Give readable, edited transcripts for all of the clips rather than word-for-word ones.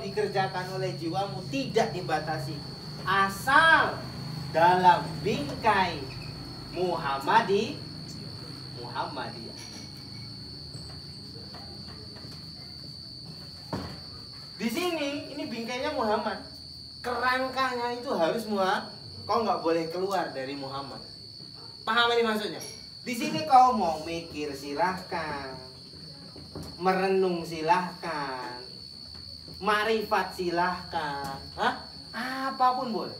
dikerjakan oleh jiwamu tidak dibatasi, asal dalam bingkai Muhammadiyah. Di sini ini bingkainya Muhammad. Kerangkanya itu harus Muhammad. Kau nggak boleh keluar dari Muhammad. Paham ini maksudnya? Di sini kau mau mikir silahkan, merenung silahkan, marifat silahkan, apapun boleh.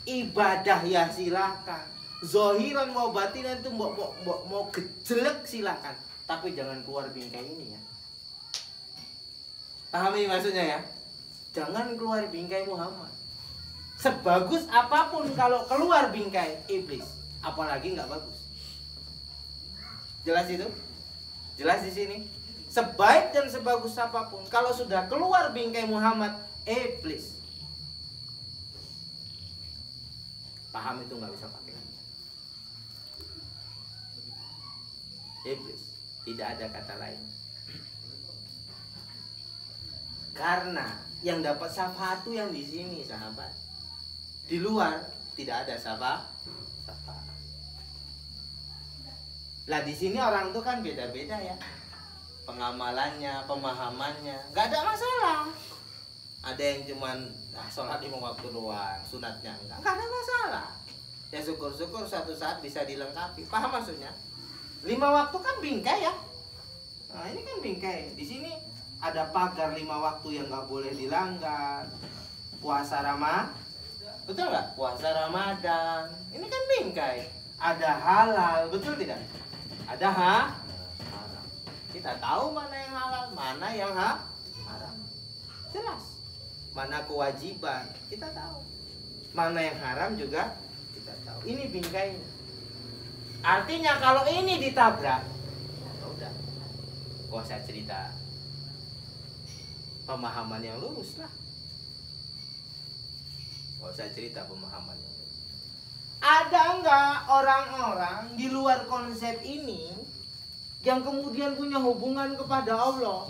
Ibadah ya silahkan. Zohiran mau batinan itu mau gejelek silahkan. Tapi jangan keluar bingkai ini ya. Pahami maksudnya ya? Jangan keluar bingkai Muhammad. Sebagus apapun kalau keluar bingkai iblis, apalagi nggak bagus. Jelas itu? Jelas di sini? Sebaik dan sebagus apapun, kalau sudah keluar bingkai Muhammad, iblis. Paham itu nggak bisa pakai. Iblis, tidak ada kata lain. Karena yang dapat syafaat itu yang di sini, sahabat. Di luar tidak ada syafaat. Lah di sini orang tuh kan beda-beda ya. Pengamalannya, pemahamannya, nggak ada masalah. Ada yang cuman sholat 5 waktu doang, sunatnya nggak ada masalah. Ya syukur-syukur suatu saat bisa dilengkapi. Paham maksudnya? 5 waktu kan bingkai ya. Nah ini kan bingkai. Di sini ada pagar 5 waktu yang nggak boleh dilanggar. Puasa Ramadan, betul nggak? Puasa Ramadan, ini kan bingkai. Ada halal, betul tidak? Ada haram. Kita tahu mana yang halal, mana yang haram. Jelas. Mana kewajiban, kita tahu. Mana yang haram juga kita tahu. Ini bingkai. Artinya kalau ini ditabrak, ya udah. Gak usah cerita. Pemahaman yang lurus lah. Gak usah cerita pemahaman yang lurus. Ada enggak orang-orang di luar konsep ini yang kemudian punya hubungan kepada Allah?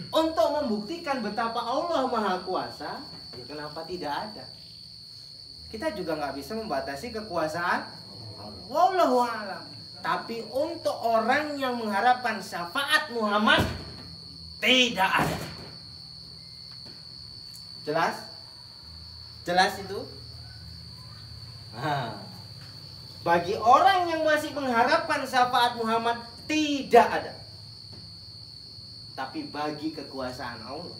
Untuk membuktikan betapa Allah Maha Kuasa, ya kenapa tidak ada? Kita juga nggak bisa membatasi kekuasaan Allah. Wallahu a'lam. Tapi untuk orang yang mengharapkan syafaat Muhammad, tidak ada. Jelas? Jelas itu? Nah, bagi orang yang masih mengharapkan syafaat Muhammad, tidak ada. Tapi bagi kekuasaan Allah,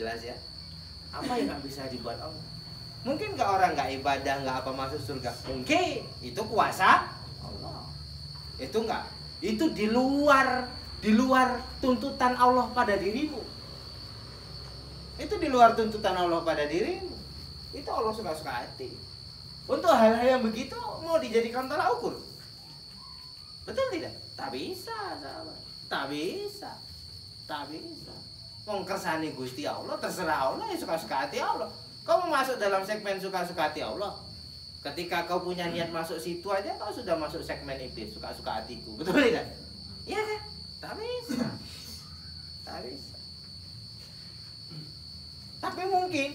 jelas ya? Apa yang nggak bisa dibuat Allah? Mungkin ke orang nggak ibadah, nggak apa masuk surga? Mungkin itu kuasa Allah. Itu nggak? Itu di luar tuntutan Allah pada dirimu. Itu di luar tuntutan Allah pada dirimu. Itu Allah suka-suka hati. Untuk hal-hal yang begitu mau dijadikan tolak ukur? Betul tidak? Tak bisa, sahabat. Tak bisa. Tak bisa. Wong kersane Gusti Allah, terserah Allah, ya suka-suka hati Allah. Kau masuk dalam segmen suka-suka hati Allah. Ketika kau punya niat masuk situ aja, kau sudah masuk segmen iblis, suka-suka hatiku. Betul tidak? Iya kan? Tak bisa. Tak bisa. Tapi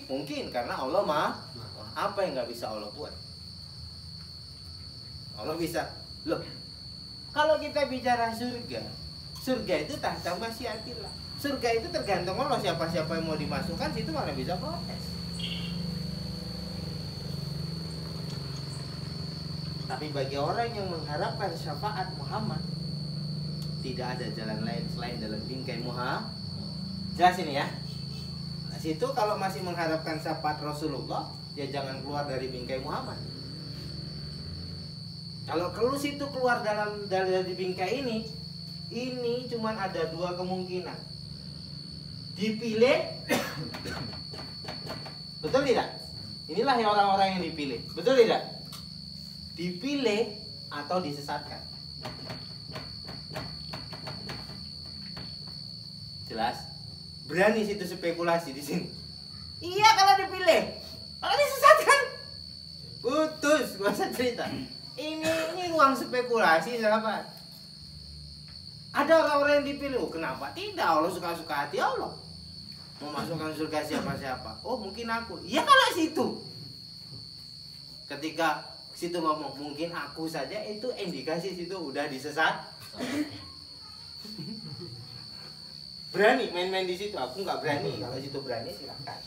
mungkin karena Allah mah apa yang nggak bisa Allah buat? Allah bisa. Loh, kalau kita bicara surga itu tahta masyiatillah. Surga itu tergantung Allah, siapa-siapa yang mau dimasukkan situ mana bisa protes. Tapi bagi orang yang mengharapkan syafaat Muhammad, tidak ada jalan lain selain dalam bingkai Muhammad. Jelas ini ya. Nah, situ kalau masih mengharapkan syafaat Rasulullah, ya jangan keluar dari bingkai Muhammad. Kalau situ keluar dari bingkai ini cuman ada 2 kemungkinan. Dipilih, betul tidak? Inilah yang orang-orang yang dipilih, betul tidak? Dipilih atau disesatkan. Jelas? Berani situ spekulasi di sini. Iya kalau dipilih, kalau disesatkan, putus, gak usah cerita. Ini ruang spekulasi, sahabat. Ada orang-orang yang dipilih, oh kenapa tidak? Allah suka-suka hati Allah. Mau masukkan surga siapa-siapa? Oh mungkin aku. Ya kalau situ. Ketika situ ngomong mungkin aku saja, itu indikasi situ udah disesat. Berani main-main di situ. Aku nggak berani. Kalau situ berani silakan.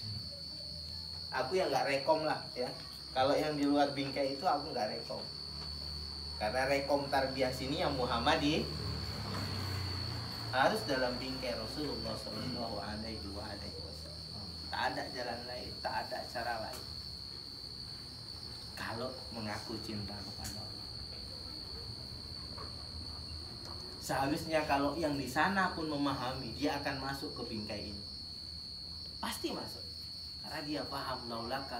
Aku yang nggak rekom lah ya. Kalau yang di luar bingkai itu aku nggak rekom. Karena rekom tarbiyah sini yang Muhammadi harus dalam bingkai Rasulullah Shallallahu Alaihi Wasallam. Tak ada jalan lain, tak ada cara lain. Kalau mengaku cinta kepada Allah, seharusnya kalau yang di sana pun memahami, dia akan masuk ke bingkai ini. Pasti masuk. Karena dia paham laulaka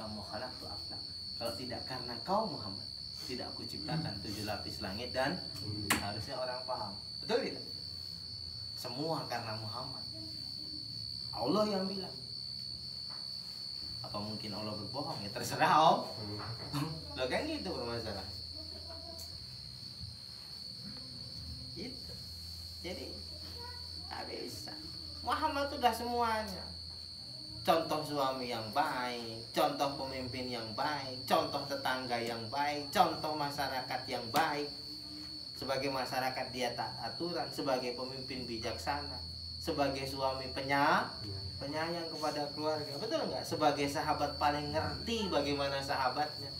mukhalaqtu aflak. Kalau tidak karena kau Muhammad, tidak aku ciptakan 7 lapis langit dan harusnya orang paham. Betul tidak? Semua karena Muhammad. Allah yang bilang. Apa mungkin Allah berbohong? Ya terserah Om. Loh kan gitu bermasalah. Gitu. Jadi tak bisa. Muhammad itu udah semuanya. Contoh suami yang baik, contoh pemimpin yang baik, contoh tetangga yang baik, contoh masyarakat yang baik. Sebagai masyarakat dia taat aturan, sebagai pemimpin bijaksana, sebagai suami penyayang kepada keluarga, betul nggak? Sebagai sahabat paling ngerti bagaimana sahabatnya,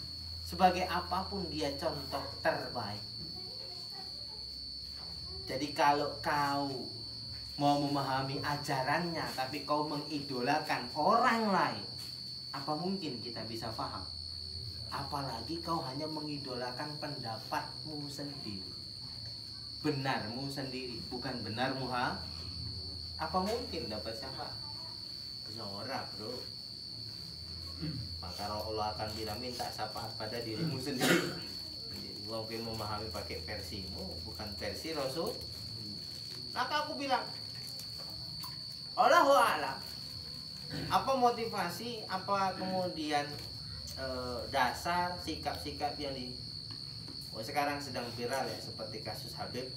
sebagai apapun dia contoh terbaik. Jadi kalau kau mau memahami ajarannya tapi kau mengidolakan orang lain, apa mungkin kita bisa paham? Apalagi kau hanya mengidolakan pendapatmu sendiri, benarmu sendiri, bukan benar Muha. Apa mungkin dapat siapa? Zora bro. Maka Allah akan bilang minta syafaat pada dirimu sendiri. Mungkin memahami pakai versimu, bukan versi Rasul. Maka aku bilang, Allahu a'lam. Apa motivasi, apa kemudian dasar sikap-sikap yang sekarang sedang viral ya, seperti kasus Habib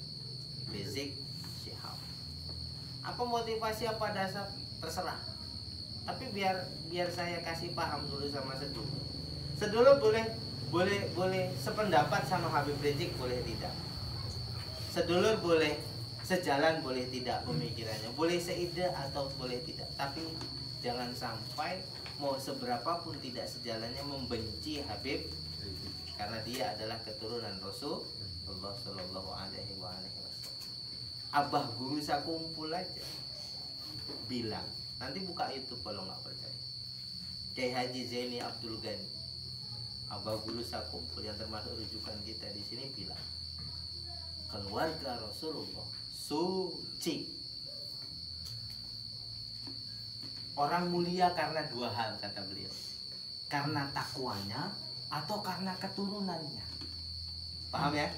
Rizik Syihab. Apa motivasi, apa dasar, terserah. Tapi biar saya kasih paham dulu sama Sedulur. Sedulur boleh sependapat sama Habib Rizik, boleh tidak. Sedulur boleh sejalan, boleh tidak pemikirannya, boleh seide atau boleh tidak. Tapi jangan sampai mau seberapa pun tidak sejalannya membenci Habib, karena dia adalah keturunan Rasulullah Shallallahu Alaihi Wasallam. Abah guru saya kumpul aja bilang, nanti buka YouTube kalau nggak percaya. Kiai Haji Zaini Abdul Ghani, abah guru saya kumpul yang termasuk rujukan kita di sini, bilang keluarga Rasulullah suci. Orang mulia karena 2 hal kata beliau, karena takwanya atau karena keturunannya. Paham ya?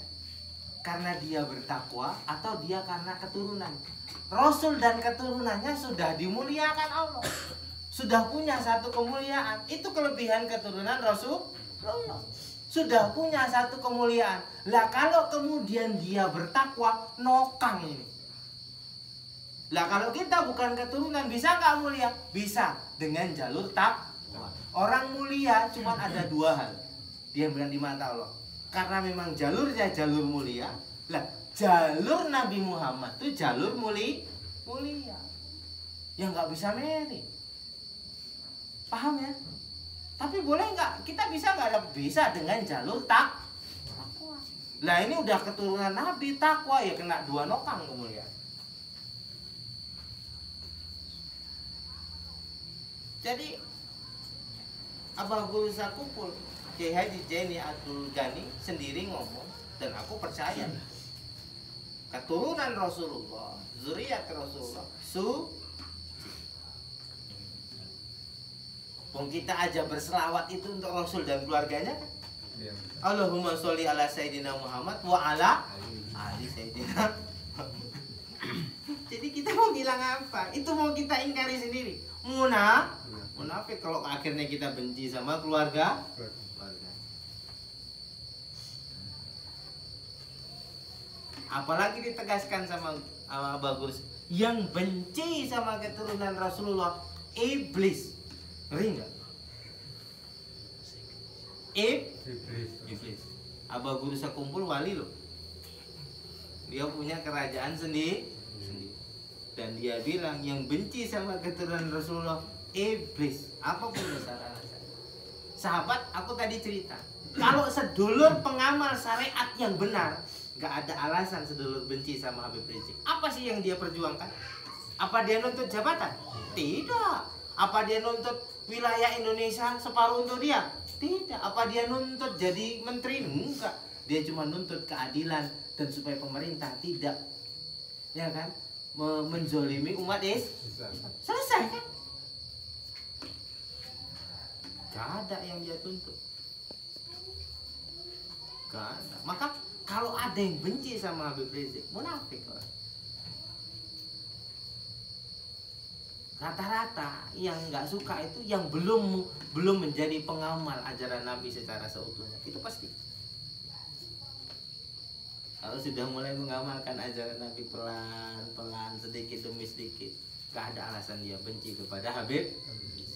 Karena dia bertakwa atau dia karena keturunan. Rasul dan keturunannya sudah dimuliakan Allah, sudah punya satu kemuliaan. Itu kelebihan keturunan Rasulullah, sudah punya satu kemuliaan. Lah kalau kemudian dia bertakwa, nokang ini. Lah kalau kita bukan keturunan, bisa nggak mulia? Bisa, dengan jalur takwa. Orang mulia cuma ada 2 hal, dia bilang di mata Allah. Karena memang jalurnya jalur mulia. Lah jalur Nabi Muhammad itu jalur mulia, yang nggak bisa mirip. Paham ya? Tapi boleh nggak? Kita bisa nggak? Bisa dengan jalur takwa. Lah ini udah keturunan Nabi, takwa, ya kena 2 nokang kemuliaan. Jadi abah guru saya kumpul, Kiai Haji Zaini Abdul Ghani sendiri ngomong, dan aku percaya keturunan Rasulullah, zuriat Rasulullah kita aja berselawat itu untuk Rasul dan keluarganya kan? Ya. Allahumma sholli ala Sayyidina Muhammad wa ala ali Sayyidina. Jadi kita mau bilang apa? Itu mau kita ingkari sendiri. Munafik kalau akhirnya kita benci sama keluarga. Apalagi ditegaskan sama Bagus, yang benci sama keturunan Rasulullah iblis. Ngeri nggak? Iblis. Abah Guru sekumpul wali loh. Dia punya kerajaan sendiri. Dan dia bilang yang benci sama keturunan Rasulullah iblis. Apapun besar alasan. Sahabat, aku tadi cerita, kalau sedulur pengamal syariat yang benar, nggak ada alasan sedulur benci sama Habib Rizik. Apa sih yang dia perjuangkan? Apa dia nuntut jabatan? Tidak. Apa dia nuntut wilayah Indonesia separuh untuk dia? Tidak. Apa dia nuntut jadi menteri? Enggak. Dia cuma nuntut keadilan dan supaya pemerintah tidak, ya kan, menzolimi umat selesai kan? Gak ada yang dia tuntut. Gak ada. Maka kalau ada yang benci sama Habib Rizik, munafik. Rata-rata yang nggak suka itu yang belum menjadi pengamal ajaran Nabi secara seutuhnya, itu pasti. Kalau sudah mulai mengamalkan ajaran Nabi pelan-pelan, sedikit demi sedikit, nggak ada alasan dia benci kepada Habib Rizik,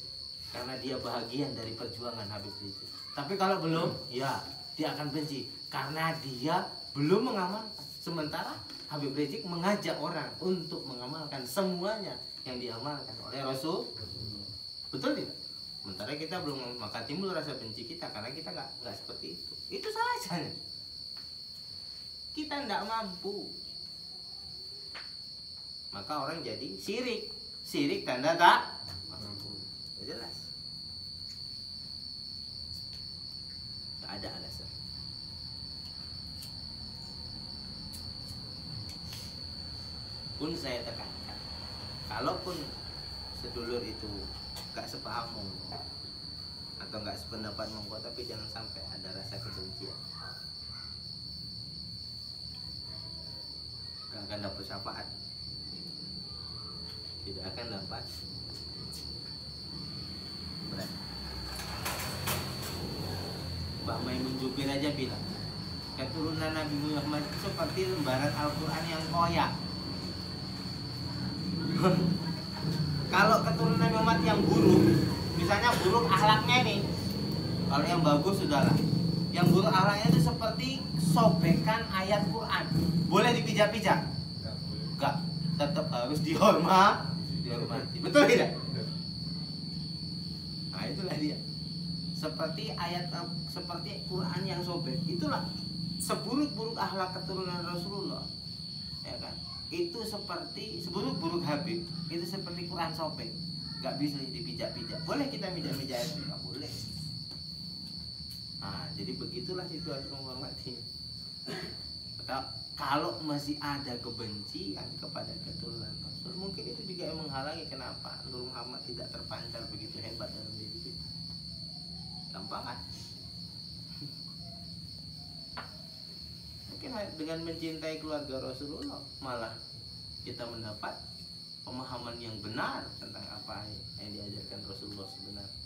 karena dia bahagian dari perjuangan Habib Rizik. Tapi kalau belum, ya dia akan benci karena dia belum mengamalkan. Sementara Habib Rizik mengajak orang untuk mengamalkan semuanya yang diamalkan oleh Rasul. Betul tidak? Sementara kita belum, maka timbul rasa benci kita karena kita nggak seperti itu. Itu saja. Kita tidak mampu. Maka orang jadi syirik. Syirik tanda tak mampu. Jelas. Tidak ada alasan. Pun saya tekankan, kalaupun sedulur itu gak sepaham monggo atau gak sependapat monggo, tapi jangan sampai ada rasa kebencian. Gak akan dapat syafaat, tidak akan dapat berat. Mbak Maimun Jubir aja bilang, keturunan Nabi Muhammad seperti lembaran Al-Quran yang koyak. Kalau keturunan Nabi Muhammad yang buruk, misalnya buruk akhlaknya nih, kalau yang bagus sudahlah. Yang buruk akhlaknya itu seperti sobekan ayat Quran. Boleh dipijak-pijak? Enggak, tetap harus dihormati. Betul tidak? Nah itulah dia. Seperti ayat, seperti Quran yang sobek. Itulah seburuk-buruk akhlak keturunan Rasulullah, ya kan? Itu seperti seburuk-buruk Habib, itu seperti Quran sobek, nggak bisa dipijak-pijak. Boleh kita mijak-mijak itu? Nggak boleh. Nah, jadi begitulah situasi menghormati. Kalau masih ada kebencian kepada keturunan Rasul, mungkin itu juga yang menghalangi kenapa Nur Muhammad tidak terpancar begitu hebat dalam diri kita. Gampang kan? Dengan mencintai keluarga Rasulullah, malah kita mendapat pemahaman yang benar tentang apa yang diajarkan Rasulullah sebenarnya.